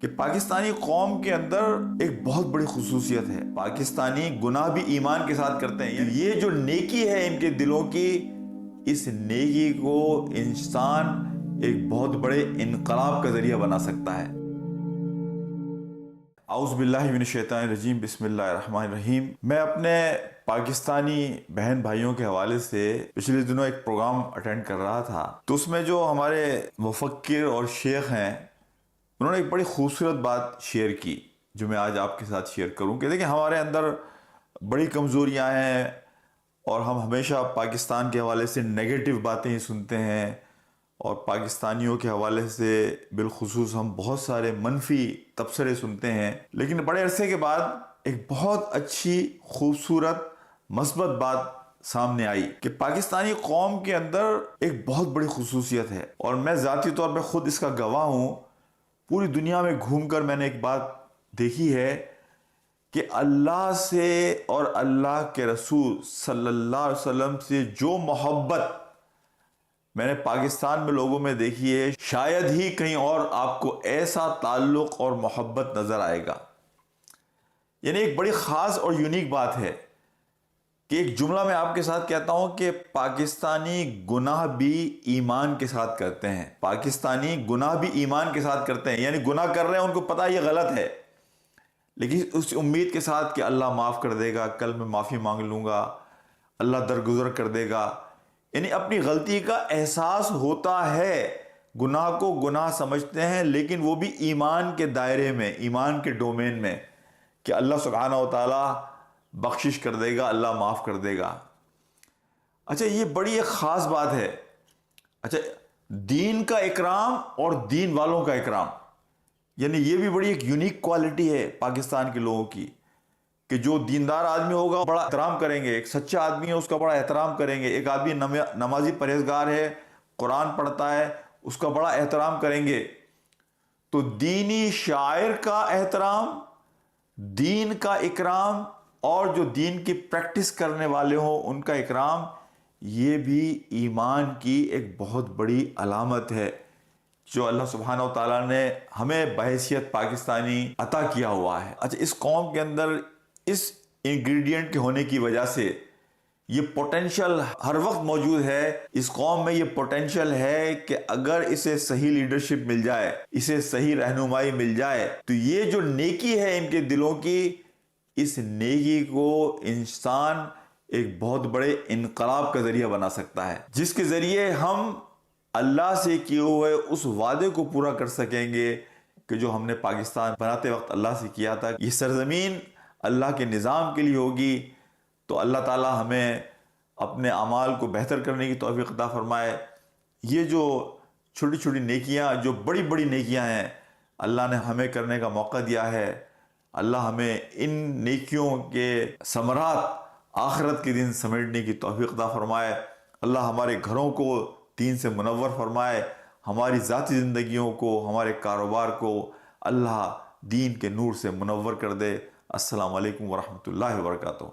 کہ پاکستانی قوم کے اندر ایک بہت بڑی خصوصیت ہے۔ پاکستانی گناہ بھی ایمان کے ساتھ کرتے ہیں، یعنی یہ جو نیکی ہے ان کے دلوں کی، اس نیکی کو انسان ایک بہت بڑے انقلاب کا ذریعہ بنا سکتا ہے۔ اعوذ باللہ من الشیطان الرجیم، بسم اللہ الرحمن الرحیم۔ میں اپنے پاکستانی بہن بھائیوں کے حوالے سے پچھلے دنوں ایک پروگرام اٹینڈ کر رہا تھا، تو اس میں جو ہمارے مفکر اور شیخ ہیں انہوں نے ایک بڑی خوبصورت بات شیئر کی جو میں آج آپ کے ساتھ شیئر کروں کہ دیکھیں ہمارے اندر بڑی کمزوریاں ہیں اور ہم ہمیشہ پاکستان کے حوالے سے نیگیٹو باتیں ہی سنتے ہیں، اور پاکستانیوں کے حوالے سے بالخصوص ہم بہت سارے منفی تبصرے سنتے ہیں۔ لیکن بڑے عرصے کے بعد ایک بہت اچھی خوبصورت مثبت بات سامنے آئی کہ پاکستانی قوم کے اندر ایک بہت بڑی خصوصیت ہے، اور میں ذاتی طور پہ خود اس کا گواہ ہوں۔ پوری دنیا میں گھوم کر میں نے ایک بات دیکھی ہے کہ اللہ سے اور اللہ کے رسول صلی اللہ علیہ وسلم سے جو محبت میں نے پاکستان میں لوگوں میں دیکھی ہے، شاید ہی کہیں اور آپ کو ایسا تعلق اور محبت نظر آئے گا۔ یعنی ایک بڑی خاص اور یونیک بات ہے کہ ایک جملہ میں آپ کے ساتھ کہتا ہوں کہ پاکستانی گناہ بھی ایمان کے ساتھ کرتے ہیں۔ پاکستانی گناہ بھی ایمان کے ساتھ کرتے ہیں، یعنی گناہ کر رہے ہیں، ان کو پتہ یہ غلط ہے، لیکن اس امید کے ساتھ کہ اللہ معاف کر دے گا، کل میں معافی مانگ لوں گا، اللہ درگزر کر دے گا۔ یعنی اپنی غلطی کا احساس ہوتا ہے، گناہ کو گناہ سمجھتے ہیں، لیکن وہ بھی ایمان کے دائرے میں، ایمان کے ڈومین میں، کہ اللہ سبحانہ و تعالیٰ بخشش کر دے گا، اللہ معاف کر دے گا۔ اچھا، یہ بڑی ایک خاص بات ہے۔ اچھا، دین کا اکرام اور دین والوں کا اکرام، یعنی یہ بھی بڑی ایک یونیک کوالٹی ہے پاکستان کے لوگوں کی، کہ جو دیندار آدمی ہوگا بڑا احترام کریں گے، ایک سچا آدمی ہے اس کا بڑا احترام کریں گے، ایک آدمی نمازی پرہیزگار ہے، قرآن پڑھتا ہے، اس کا بڑا احترام کریں گے۔ تو دینی شاعر کا احترام، دین کا اکرام، اور جو دین کی پریکٹس کرنے والے ہوں ان کا اکرام، یہ بھی ایمان کی ایک بہت بڑی علامت ہے جو اللہ سبحانہ و تعالیٰ نے ہمیں بحیثیت پاکستانی عطا کیا ہوا ہے۔ اچھا، اس قوم کے اندر اس انگریڈینٹ کے ہونے کی وجہ سے یہ پوٹینشل ہر وقت موجود ہے، اس قوم میں یہ پوٹینشل ہے کہ اگر اسے صحیح لیڈرشپ مل جائے، اسے صحیح رہنمائی مل جائے، تو یہ جو نیکی ہے ان کے دلوں کی، اس نیکی کو انسان ایک بہت بڑے انقلاب کا ذریعہ بنا سکتا ہے، جس کے ذریعے ہم اللہ سے کیے ہوئے اس وعدے کو پورا کر سکیں گے کہ جو ہم نے پاکستان بناتے وقت اللہ سے کیا تھا۔ یہ سرزمین اللہ کے نظام کے لیے ہوگی، تو اللہ تعالی ہمیں اپنے اعمال کو بہتر کرنے کی توفیق عطا فرمائے۔ یہ جو چھوٹی چھوٹی نیکیاں، جو بڑی بڑی نیکیاں ہیں، اللہ نے ہمیں کرنے کا موقع دیا ہے۔ اللہ ہمیں ان نیکیوں کے ثمرات آخرت کے دن سمیٹنے کی توفیق عطا فرمائے۔ اللہ ہمارے گھروں کو دین سے منور فرمائے، ہماری ذاتی زندگیوں کو، ہمارے کاروبار کو اللہ دین کے نور سے منور کر دے۔ السلام علیکم ورحمۃ اللہ وبرکاتہ۔